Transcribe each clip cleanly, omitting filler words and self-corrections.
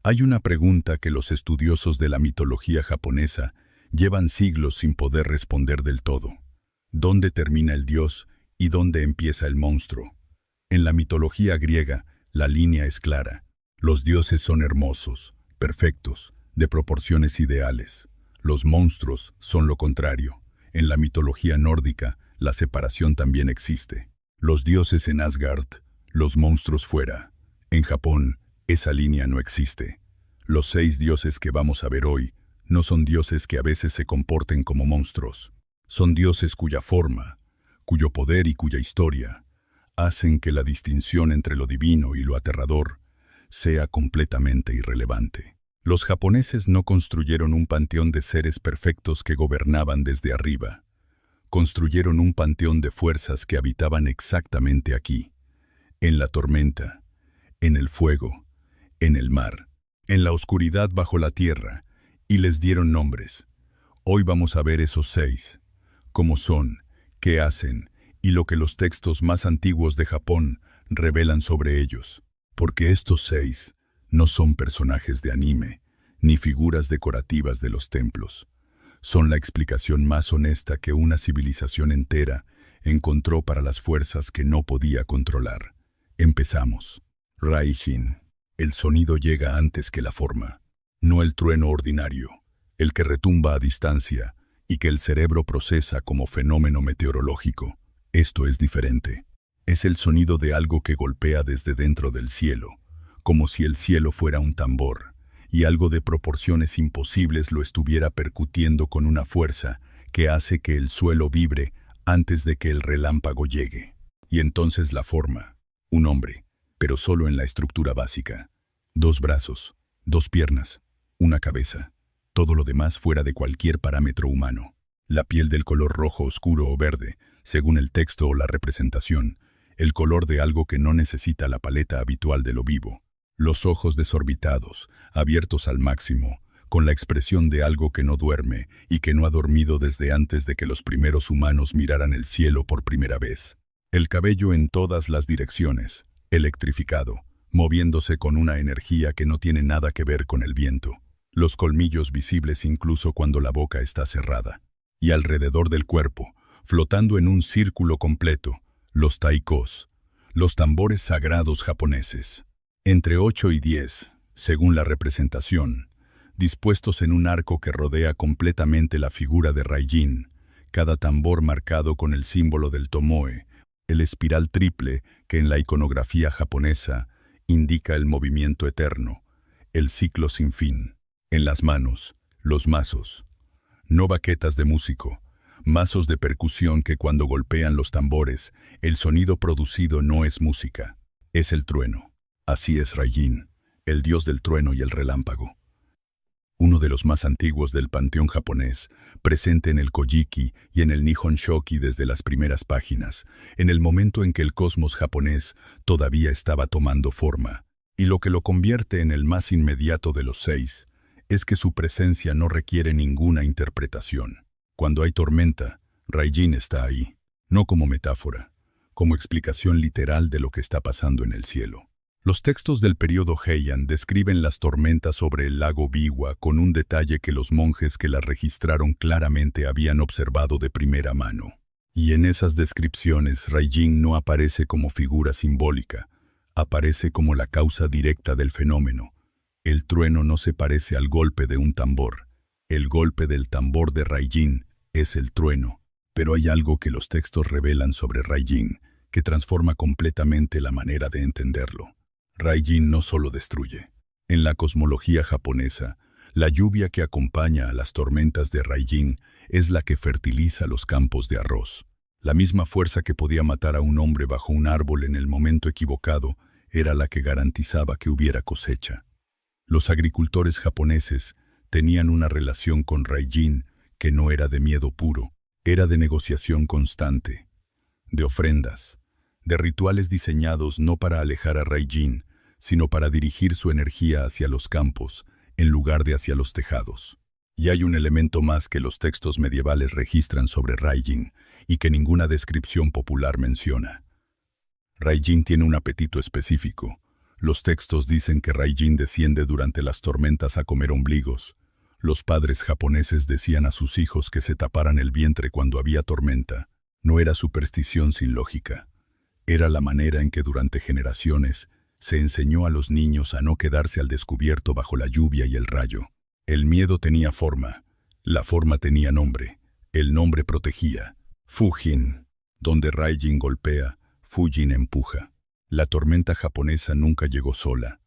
Hay una pregunta que los estudiosos de la mitología japonesa llevan siglos sin poder responder del todo. ¿Dónde termina el dios y dónde empieza el monstruo? En la mitología griega, la línea es clara. Los dioses son hermosos, perfectos, de proporciones ideales. Los monstruos son lo contrario. En la mitología nórdica, la separación también existe. Los dioses en Asgard, los monstruos fuera. En Japón, esa línea no existe. Los 6 dioses que vamos a ver hoy no son dioses que a veces se comporten como monstruos. Son dioses cuya forma, cuyo poder y cuya historia hacen que la distinción entre lo divino y lo aterrador sea completamente irrelevante. Los japoneses no construyeron un panteón de seres perfectos que gobernaban desde arriba. Construyeron un panteón de fuerzas que habitaban exactamente aquí, en la tormenta, en el fuego, en el mar, en la oscuridad bajo la tierra, y les dieron nombres. Hoy vamos a ver esos 6, cómo son, qué hacen, y lo que los textos más antiguos de Japón revelan sobre ellos. Porque estos 6 no son personajes de anime, ni figuras decorativas de los templos. Son la explicación más honesta que una civilización entera encontró para las fuerzas que no podía controlar. Empezamos. Raijin. El sonido llega antes que la forma. No el trueno ordinario, el que retumba a distancia y que el cerebro procesa como fenómeno meteorológico. Esto es diferente. Es el sonido de algo que golpea desde dentro del cielo, como si el cielo fuera un tambor, y algo de proporciones imposibles lo estuviera percutiendo con una fuerza que hace que el suelo vibre antes de que el relámpago llegue. Y entonces la forma, un hombre, pero solo en la estructura básica. 2 brazos, 2 piernas, una cabeza, todo lo demás fuera de cualquier parámetro humano. La piel del color rojo oscuro o verde, según el texto o la representación, el color de algo que no necesita la paleta habitual de lo vivo. Los ojos desorbitados, abiertos al máximo, con la expresión de algo que no duerme y que no ha dormido desde antes de que los primeros humanos miraran el cielo por primera vez. El cabello en todas las direcciones, electrificado, moviéndose con una energía que no tiene nada que ver con el viento. Los colmillos visibles incluso cuando la boca está cerrada. Y alrededor del cuerpo, flotando en un círculo completo, los taikos, los tambores sagrados japoneses. Entre 8 y 10, según la representación, dispuestos en un arco que rodea completamente la figura de Raijin, cada tambor marcado con el símbolo del tomoe, el espiral triple que en la iconografía japonesa indica el movimiento eterno, el ciclo sin fin. En las manos, los mazos. No baquetas de músico, mazos de percusión que cuando golpean los tambores, el sonido producido no es música, es el trueno. Así es Raijin, el dios del trueno y el relámpago. Uno de los más antiguos del panteón japonés, presente en el Kojiki y en el Nihon Shoki desde las primeras páginas, en el momento en que el cosmos japonés todavía estaba tomando forma. Y lo que lo convierte en el más inmediato de los 6, es que su presencia no requiere ninguna interpretación. Cuando hay tormenta, Raijin está ahí, no como metáfora, como explicación literal de lo que está pasando en el cielo. Los textos del período Heian describen las tormentas sobre el lago Biwa con un detalle que los monjes que las registraron claramente habían observado de primera mano. Y en esas descripciones Raijin no aparece como figura simbólica, aparece como la causa directa del fenómeno. El trueno no se parece al golpe de un tambor. El golpe del tambor de Raijin es el trueno. Pero hay algo que los textos revelan sobre Raijin que transforma completamente la manera de entenderlo. Raijin no solo destruye. En la cosmología japonesa, la lluvia que acompaña a las tormentas de Raijin es la que fertiliza los campos de arroz. La misma fuerza que podía matar a un hombre bajo un árbol en el momento equivocado era la que garantizaba que hubiera cosecha. Los agricultores japoneses tenían una relación con Raijin que no era de miedo puro, era de negociación constante, de ofrendas, de rituales diseñados no para alejar a Raijin, sino para dirigir su energía hacia los campos, en lugar de hacia los tejados. Y hay un elemento más que los textos medievales registran sobre Raijin y que ninguna descripción popular menciona. Raijin tiene un apetito específico, Los textos dicen que Raijin desciende durante las tormentas a comer ombligos. Los padres japoneses decían a sus hijos que se taparan el vientre cuando había tormenta. No era superstición sin lógica. Era la manera en que durante generaciones se enseñó a los niños a no quedarse al descubierto bajo la lluvia y el rayo. El miedo tenía forma. La forma tenía nombre. El nombre protegía. Fujin. Donde Raijin golpea, Fujin empuja. La tormenta japonesa nunca llegó sola.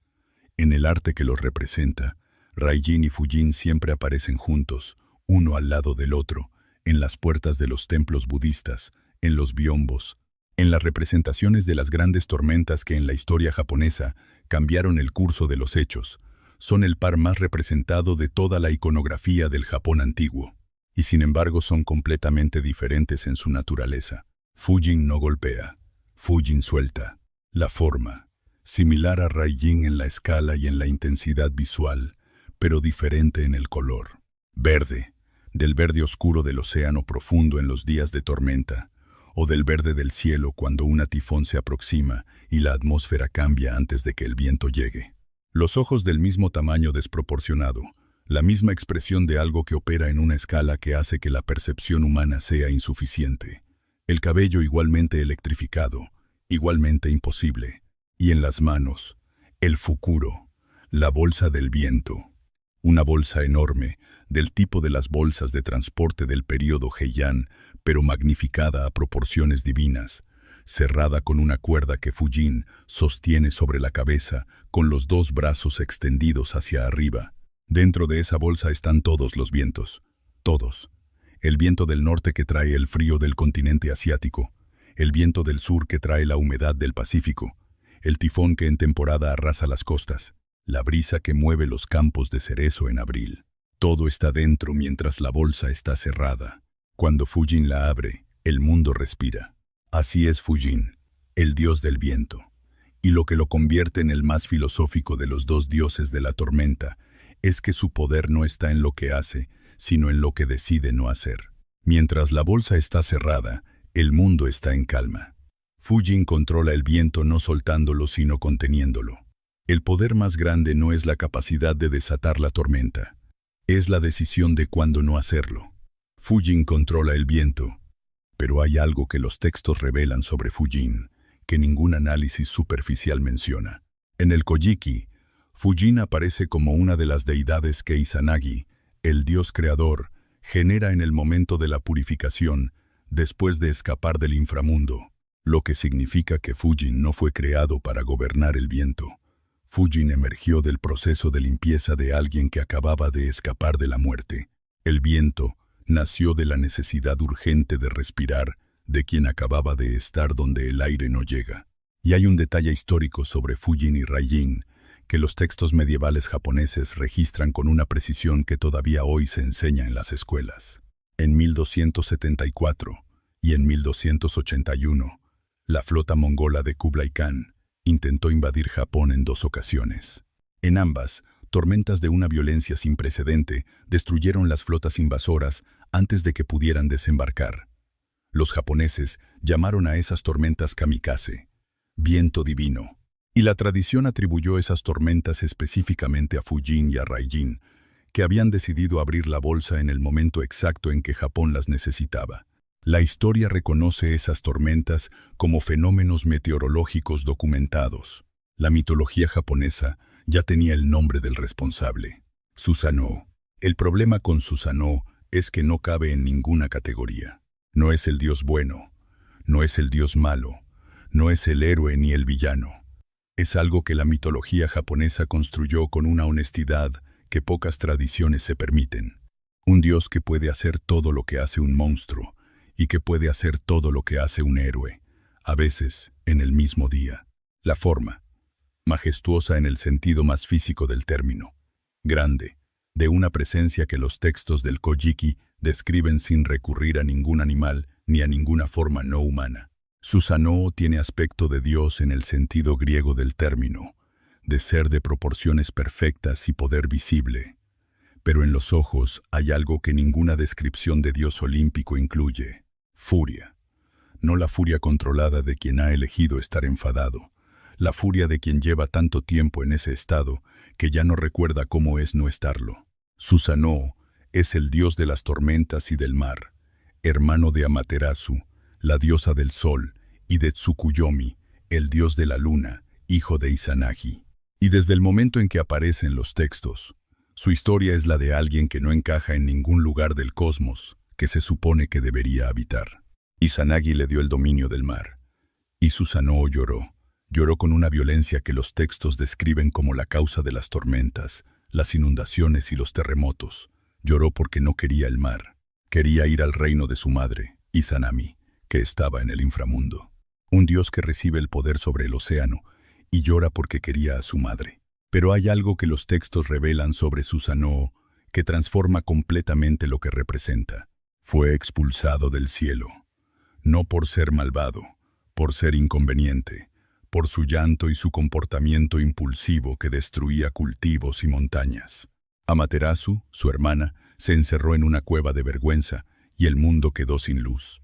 En el arte que los representa, Raijin y Fujin siempre aparecen juntos, uno al lado del otro, en las puertas de los templos budistas, en los biombos, en las representaciones de las grandes tormentas que en la historia japonesa cambiaron el curso de los hechos. Son el par más representado de toda la iconografía del Japón antiguo, y sin embargo son completamente diferentes en su naturaleza. Fujin no golpea, Fujin suelta. La forma, similar a Raijin en la escala y en la intensidad visual, pero diferente en el color. Verde, del verde oscuro del océano profundo en los días de tormenta, o del verde del cielo cuando una tifón se aproxima y la atmósfera cambia antes de que el viento llegue. Los ojos del mismo tamaño desproporcionado, la misma expresión de algo que opera en una escala que hace que la percepción humana sea insuficiente. El cabello igualmente electrificado, igualmente imposible. Y en las manos, el fukuro, la bolsa del viento. Una bolsa enorme, del tipo de las bolsas de transporte del período Heian, pero magnificada a proporciones divinas, cerrada con una cuerda que Fujin sostiene sobre la cabeza con los dos brazos extendidos hacia arriba. Dentro de esa bolsa están todos los vientos. Todos. El viento del norte que trae el frío del continente asiático. El viento del sur que trae la humedad del Pacífico. El tifón que en temporada arrasa las costas. La brisa que mueve los campos de cerezo en abril. Todo está dentro mientras la bolsa está cerrada. Cuando Fujin la abre, el mundo respira. Así es Fujin, el dios del viento. Y lo que lo convierte en el más filosófico de los dos dioses de la tormenta es que su poder no está en lo que hace, sino en lo que decide no hacer. Mientras la bolsa está cerrada, el mundo está en calma. Fujin controla el viento no soltándolo sino conteniéndolo. El poder más grande no es la capacidad de desatar la tormenta. Es la decisión de cuándo no hacerlo. Fujin controla el viento. Pero hay algo que los textos revelan sobre Fujin, que ningún análisis superficial menciona. En el Kojiki, Fujin aparece como una de las deidades que Izanagi, el dios creador, genera en el momento de la purificación, después de escapar del inframundo, lo que significa que Fujin no fue creado para gobernar el viento. Fujin emergió del proceso de limpieza de alguien que acababa de escapar de la muerte. El viento nació de la necesidad urgente de respirar de quien acababa de estar donde el aire no llega. Y hay un detalle histórico sobre Fujin y Raijin que los textos medievales japoneses registran con una precisión que todavía hoy se enseña en las escuelas. En 1274 y en 1281, la flota mongola de Kublai Khan intentó invadir Japón en 2 ocasiones. En ambas, tormentas de una violencia sin precedente destruyeron las flotas invasoras antes de que pudieran desembarcar. Los japoneses llamaron a esas tormentas kamikaze, viento divino, y la tradición atribuyó esas tormentas específicamente a Fujin y a Raijin, que habían decidido abrir la bolsa en el momento exacto en que Japón las necesitaba. La historia reconoce esas tormentas como fenómenos meteorológicos documentados. La mitología japonesa ya tenía el nombre del responsable, Susanoo. El problema con Susanoo es que no cabe en ninguna categoría. No es el dios bueno, no es el dios malo, no es el héroe ni el villano. Es algo que la mitología japonesa construyó con una honestidad que pocas tradiciones se permiten. Un dios que puede hacer todo lo que hace un monstruo, y que puede hacer todo lo que hace un héroe, a veces en el mismo día. La forma, majestuosa en el sentido más físico del término, grande, de una presencia que los textos del Kojiki describen sin recurrir a ningún animal ni a ninguna forma no humana. Susanoo tiene aspecto de Dios en el sentido griego del término, de ser de proporciones perfectas y poder visible. Pero en los ojos hay algo que ninguna descripción de Dios olímpico incluye: furia. No la furia controlada de quien ha elegido estar enfadado, la furia de quien lleva tanto tiempo en ese estado que ya no recuerda cómo es no estarlo. Susanoo es el dios de las tormentas y del mar, hermano de Amaterasu, la diosa del sol, y de Tsukuyomi, el dios de la luna, hijo de Izanagi. Y desde el momento en que aparece en los textos, su historia es la de alguien que no encaja en ningún lugar del cosmos que se supone que debería habitar. Izanagi le dio el dominio del mar, y Susanoo lloró con una violencia que los textos describen como la causa de las tormentas, las inundaciones y los terremotos. Lloró porque no quería el mar, quería ir al reino de su madre, Izanami, que estaba en el inframundo. Un dios que recibe el poder sobre el océano, y llora porque quería a su madre. Pero hay algo que los textos revelan sobre Susanoo que transforma completamente lo que representa. Fue expulsado del cielo, no por ser malvado, por ser inconveniente, por su llanto y su comportamiento impulsivo que destruía cultivos y montañas. Amaterasu, su hermana, se encerró en una cueva de vergüenza y el mundo quedó sin luz.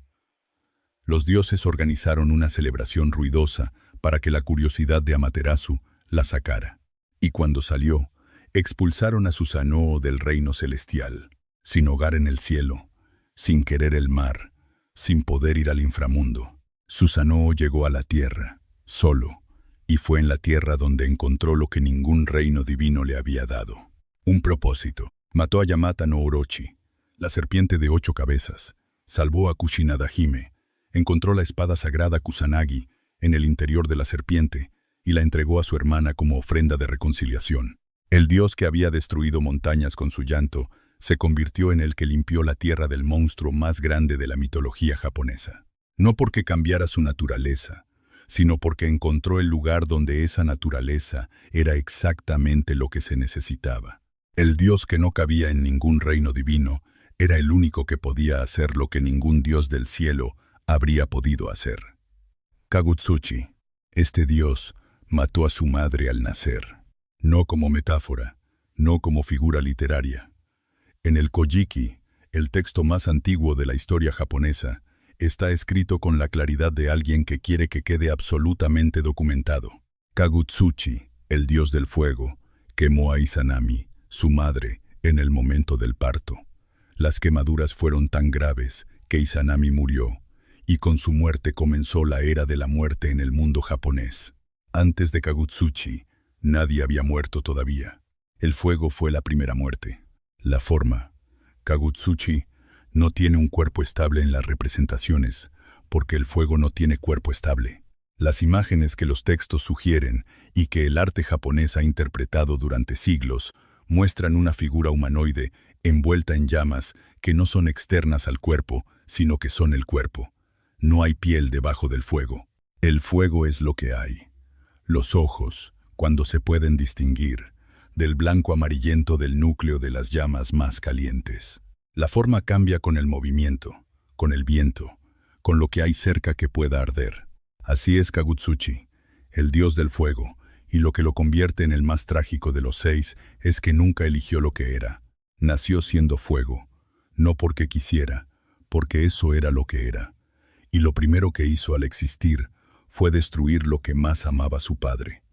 Los dioses organizaron una celebración ruidosa para que la curiosidad de Amaterasu la sacara. Y cuando salió, expulsaron a Susanoo del reino celestial, sin hogar en el cielo, sin querer el mar, sin poder ir al inframundo. Susanoo llegó a la tierra, solo, y fue en la tierra donde encontró lo que ningún reino divino le había dado. Un propósito. Mató a Yamata no Orochi, la serpiente de 8 cabezas, salvó a Kushinada Hime, encontró la espada sagrada Kusanagi en el interior de la serpiente y la entregó a su hermana como ofrenda de reconciliación. El dios que había destruido montañas con su llanto se convirtió en el que limpió la tierra del monstruo más grande de la mitología japonesa. No porque cambiara su naturaleza, sino porque encontró el lugar donde esa naturaleza era exactamente lo que se necesitaba. El dios que no cabía en ningún reino divino era el único que podía hacer lo que ningún dios del cielo habría podido hacer. Kagutsuchi, este dios, mató a su madre al nacer. No como metáfora, no como figura literaria. En el Kojiki, el texto más antiguo de la historia japonesa, está escrito con la claridad de alguien que quiere que quede absolutamente documentado. Kagutsuchi, el dios del fuego, quemó a Izanami, su madre, en el momento del parto. Las quemaduras fueron tan graves que Izanami murió, y con su muerte comenzó la era de la muerte en el mundo japonés. Antes de Kagutsuchi, nadie había muerto todavía. El fuego fue la primera muerte. La forma. Kagutsuchi no tiene un cuerpo estable en las representaciones, porque el fuego no tiene cuerpo estable. Las imágenes que los textos sugieren y que el arte japonés ha interpretado durante siglos muestran una figura humanoide envuelta en llamas que no son externas al cuerpo, sino que son el cuerpo. No hay piel debajo del fuego. El fuego es lo que hay. Los ojos, cuando se pueden distinguir, del blanco amarillento del núcleo de las llamas más calientes. La forma cambia con el movimiento, con el viento, con lo que hay cerca que pueda arder. Así es Kagutsuchi, el dios del fuego, y lo que lo convierte en el más trágico de los 6 es que nunca eligió lo que era. Nació siendo fuego, no porque quisiera, porque eso era lo que era. Y lo primero que hizo al existir fue destruir lo que más amaba su padre.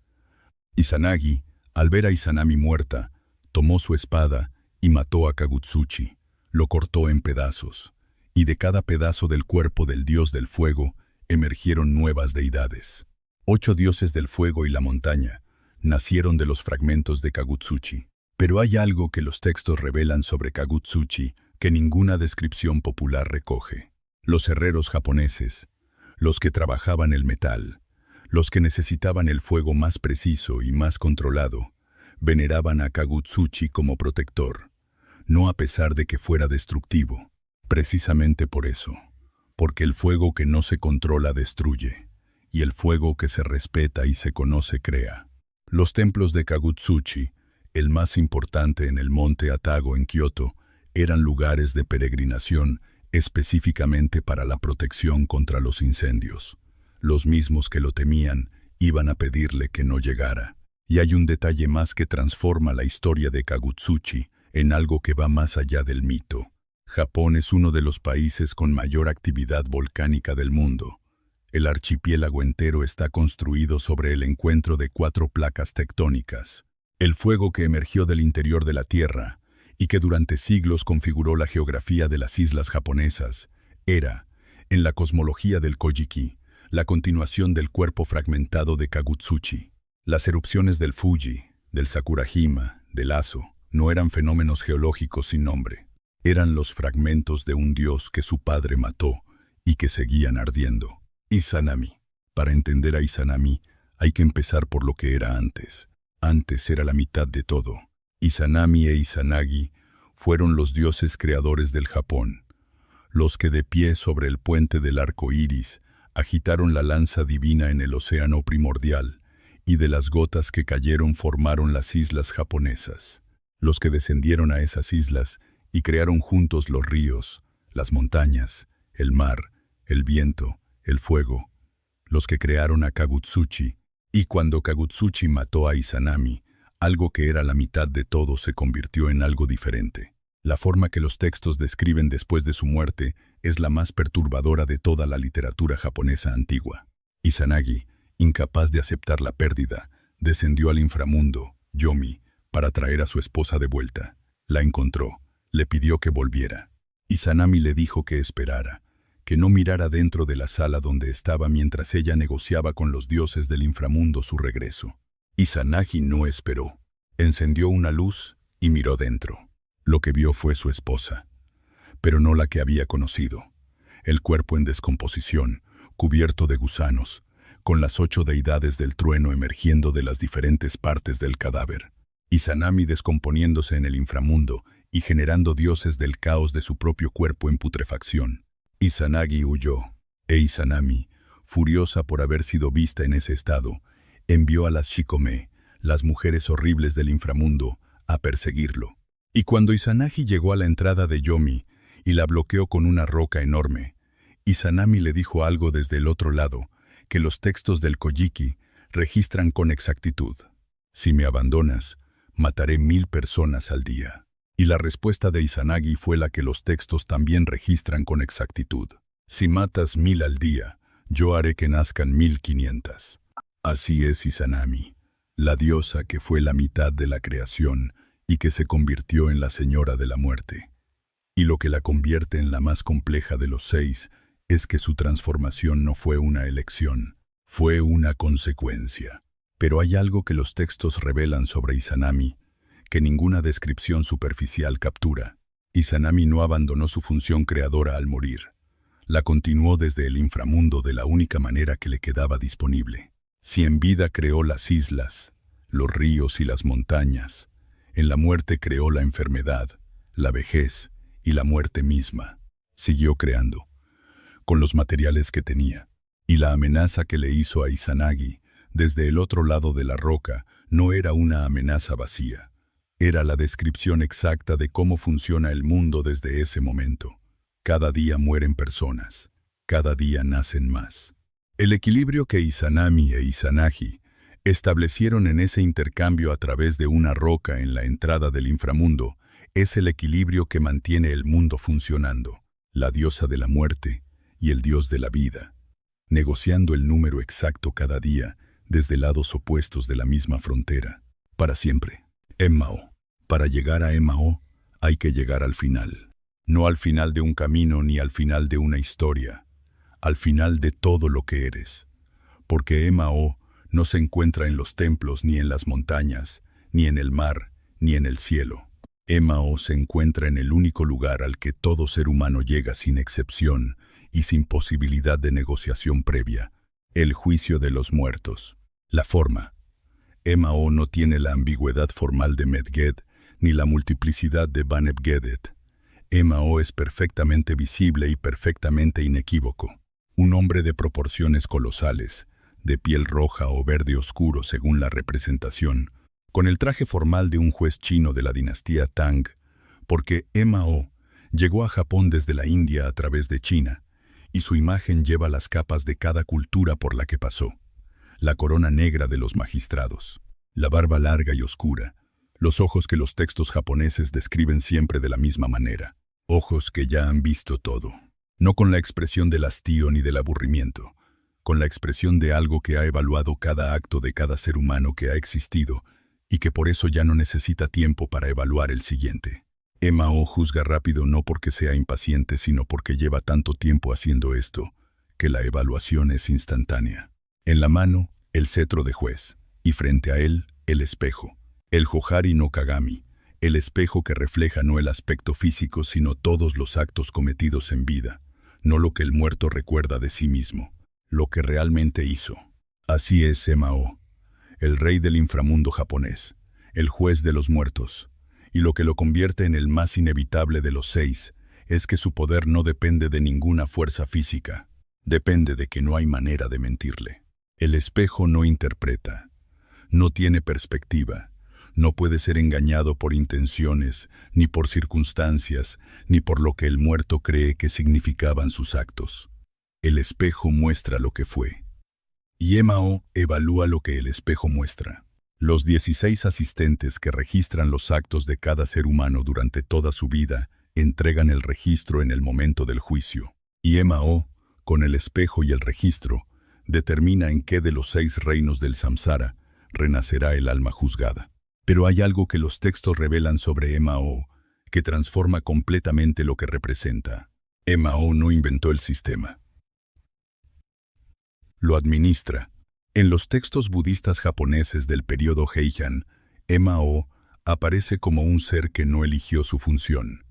Izanagi, al ver a Izanami muerta, tomó su espada y mató a Kagutsuchi. Lo cortó en pedazos, y de cada pedazo del cuerpo del dios del fuego emergieron nuevas deidades. 8 dioses del fuego y la montaña nacieron de los fragmentos de Kagutsuchi. Pero hay algo que los textos revelan sobre Kagutsuchi que ninguna descripción popular recoge. Los herreros japoneses, los que trabajaban el metal, los que necesitaban el fuego más preciso y más controlado, veneraban a Kagutsuchi como protector, no a pesar de que fuera destructivo. Precisamente por eso, porque el fuego que no se controla destruye, y el fuego que se respeta y se conoce crea. Los templos de Kagutsuchi, el más importante en el monte Atago en Kioto, eran lugares de peregrinación específicamente para la protección contra los incendios. Los mismos que lo temían iban a pedirle que no llegara. Y hay un detalle más que transforma la historia de Kagutsuchi en algo que va más allá del mito. Japón es uno de los países con mayor actividad volcánica del mundo. El archipiélago entero está construido sobre el encuentro de 4 placas tectónicas. El fuego que emergió del interior de la Tierra y que durante siglos configuró la geografía de las islas japonesas era, en la cosmología del Kojiki, la continuación del cuerpo fragmentado de Kagutsuchi. Las erupciones del Fuji, del Sakurajima, del Aso, no eran fenómenos geológicos sin nombre. Eran los fragmentos de un dios que su padre mató y que seguían ardiendo. Izanami. Para entender a Izanami, hay que empezar por lo que era antes. Antes era la mitad de todo. Izanami e Izanagi fueron los dioses creadores del Japón, los que de pie sobre el puente del arco iris agitaron la lanza divina en el océano primordial, y de las gotas que cayeron formaron las islas japonesas. Los que descendieron a esas islas y crearon juntos los ríos, las montañas, el mar, el viento, el fuego. Los que crearon a Kagutsuchi, y cuando Kagutsuchi mató a Izanami, algo que era la mitad de todo se convirtió en algo diferente. La forma que los textos describen después de su muerte es la más perturbadora de toda la literatura japonesa antigua. Izanagi, incapaz de aceptar la pérdida, descendió al inframundo, Yomi, para traer a su esposa de vuelta. La encontró, le pidió que volviera. Izanami le dijo que esperara, que no mirara dentro de la sala donde estaba mientras ella negociaba con los dioses del inframundo su regreso. Izanagi no esperó. Encendió una luz y miró dentro. Lo que vio fue su esposa, pero no la que había conocido. El cuerpo en descomposición, cubierto de gusanos, con las 8 deidades del trueno emergiendo de las diferentes partes del cadáver. Izanami descomponiéndose en el inframundo y generando dioses del caos de su propio cuerpo en putrefacción. Izanagi huyó, e Izanami, furiosa por haber sido vista en ese estado, envió a las Shikome, las mujeres horribles del inframundo, a perseguirlo. Y cuando Izanagi llegó a la entrada de Yomi y la bloqueó con una roca enorme, Izanami le dijo algo desde el otro lado, que los textos del Kojiki registran con exactitud. Si me abandonas, mataré 1000 personas al día. Y la respuesta de Izanagi fue la que los textos también registran con exactitud. Si matas 1000 al día, yo haré que nazcan 1500. Así es Izanami, la diosa que fue la mitad de la creación y que se convirtió en la señora de la muerte. Y lo que la convierte en la más compleja de los 6 es que su transformación no fue una elección, fue una consecuencia. Pero hay algo que los textos revelan sobre Izanami, que ninguna descripción superficial captura. Izanami no abandonó su función creadora al morir. La continuó desde el inframundo de la única manera que le quedaba disponible. Si en vida creó las islas, los ríos y las montañas, en la muerte creó la enfermedad, la vejez y la muerte misma. Siguió creando, con los materiales que tenía. Y la amenaza que le hizo a Izanagi, desde el otro lado de la roca, no era una amenaza vacía. Era la descripción exacta de cómo funciona el mundo desde ese momento. Cada día mueren personas, cada día nacen más. El equilibrio que Izanami e Izanagi establecieron en ese intercambio a través de una roca en la entrada del inframundo es el equilibrio que mantiene el mundo funcionando, la diosa de la muerte y el dios de la vida, negociando el número exacto cada día desde lados opuestos de la misma frontera, para siempre. Emao. Para llegar a Emao hay que llegar al final. No al final de un camino ni al final de una historia, al final de todo lo que eres. Porque Emao no se encuentra en los templos ni en las montañas, ni en el mar, ni en el cielo. Emao se encuentra en el único lugar al que todo ser humano llega sin excepción y sin posibilidad de negociación previa, el juicio de los muertos. La forma. Emao no tiene la ambigüedad formal de Medged ni la multiplicidad de Banebgedet. Emao es perfectamente visible y perfectamente inequívoco. Un hombre de proporciones colosales, de piel roja o verde oscuro según la representación, con el traje formal de un juez chino de la dinastía Tang, porque Emao llegó a Japón desde la India a través de China, y su imagen lleva las capas de cada cultura por la que pasó. La corona negra de los magistrados, la barba larga y oscura, los ojos que los textos japoneses describen siempre de la misma manera, ojos que ya han visto todo, no con la expresión del hastío ni del aburrimiento, con la expresión de algo que ha evaluado cada acto de cada ser humano que ha existido y que por eso ya no necesita tiempo para evaluar el siguiente. Emao juzga rápido no porque sea impaciente, sino porque lleva tanto tiempo haciendo esto, que la evaluación es instantánea. En la mano, el cetro de juez, y frente a él, el espejo, el Johari no Kagami, el espejo que refleja no el aspecto físico, sino todos los actos cometidos en vida, no lo que el muerto recuerda de sí mismo, lo que realmente hizo. Así es Emao, el rey del inframundo japonés, el juez de los muertos, y lo que lo convierte en el más inevitable de los 6 es que su poder no depende de ninguna fuerza física, depende de que no hay manera de mentirle. El espejo no interpreta, no tiene perspectiva, no puede ser engañado por intenciones, ni por circunstancias, ni por lo que el muerto cree que significaban sus actos. El espejo muestra lo que fue. Y Emao evalúa lo que el espejo muestra. Los 16 asistentes que registran los actos de cada ser humano durante toda su vida entregan el registro en el momento del juicio. Y Emao, con el espejo y el registro, determina en qué de los 6 reinos del samsara renacerá el alma juzgada. Pero hay algo que los textos revelan sobre Emao, que transforma completamente lo que representa. Emao no inventó el sistema. Lo administra. En los textos budistas japoneses del periodo Heian, Emao aparece como un ser que no eligió su función,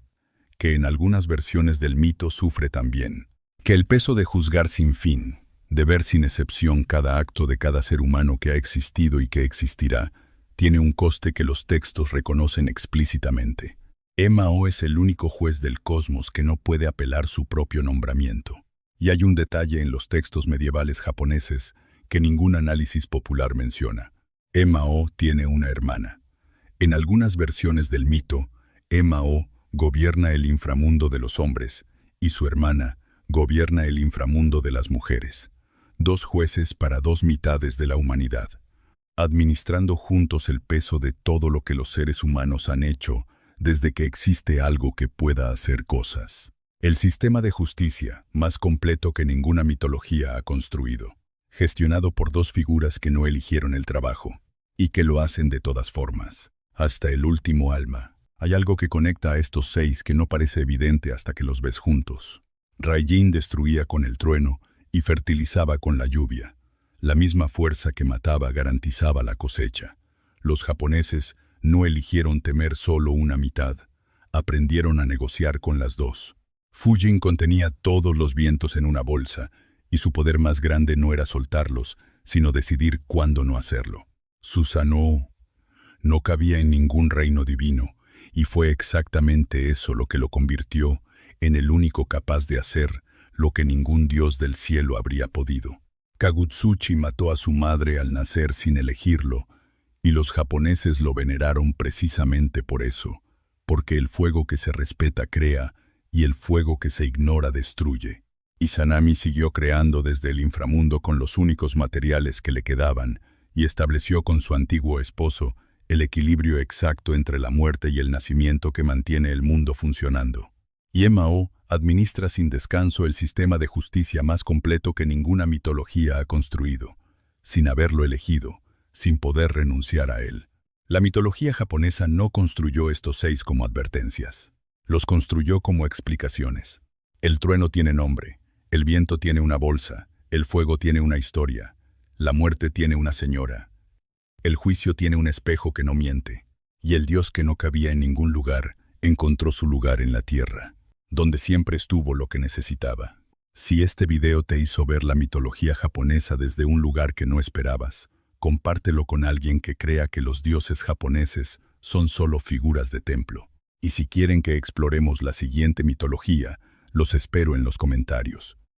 que en algunas versiones del mito sufre también, que el peso de juzgar sin fin, de ver sin excepción cada acto de cada ser humano que ha existido y que existirá, tiene un coste que los textos reconocen explícitamente. Emao es el único juez del cosmos que no puede apelar su propio nombramiento. Y hay un detalle en los textos medievales japoneses que ningún análisis popular menciona. Emao tiene una hermana. En algunas versiones del mito, Emao gobierna el inframundo de los hombres y su hermana gobierna el inframundo de las mujeres. 2 jueces para 2 mitades de la humanidad, administrando juntos el peso de todo lo que los seres humanos han hecho desde que existe algo que pueda hacer cosas. El sistema de justicia más completo que ninguna mitología ha construido, gestionado por 2 figuras que no eligieron el trabajo, y que lo hacen de todas formas, hasta el último alma. Hay algo que conecta a estos 6 que no parece evidente hasta que los ves juntos. Raijin destruía con el trueno y fertilizaba con la lluvia. La misma fuerza que mataba garantizaba la cosecha. Los japoneses no eligieron temer solo una mitad, aprendieron a negociar con las 2. Fujin contenía todos los vientos en una bolsa, y su poder más grande no era soltarlos, sino decidir cuándo no hacerlo. Susanoo no cabía en ningún reino divino, y fue exactamente eso lo que lo convirtió en el único capaz de hacer lo que ningún dios del cielo habría podido. Kagutsuchi mató a su madre al nacer sin elegirlo, y los japoneses lo veneraron precisamente por eso, porque el fuego que se respeta crea, y el fuego que se ignora destruye. Izanami siguió creando desde el inframundo con los únicos materiales que le quedaban, y estableció con su antiguo esposo el equilibrio exacto entre la muerte y el nacimiento que mantiene el mundo funcionando. Y Emao administra sin descanso el sistema de justicia más completo que ninguna mitología ha construido, sin haberlo elegido, sin poder renunciar a él. La mitología japonesa no construyó estos 6 como advertencias. Los construyó como explicaciones. El trueno tiene nombre, el viento tiene una bolsa, el fuego tiene una historia, la muerte tiene una señora, el juicio tiene un espejo que no miente, y el Dios que no cabía en ningún lugar encontró su lugar en la tierra, donde siempre estuvo lo que necesitaba. Si este video te hizo ver la mitología japonesa desde un lugar que no esperabas, compártelo con alguien que crea que los dioses japoneses son solo figuras de templo. Y si quieren que exploremos la siguiente mitología, los espero en los comentarios.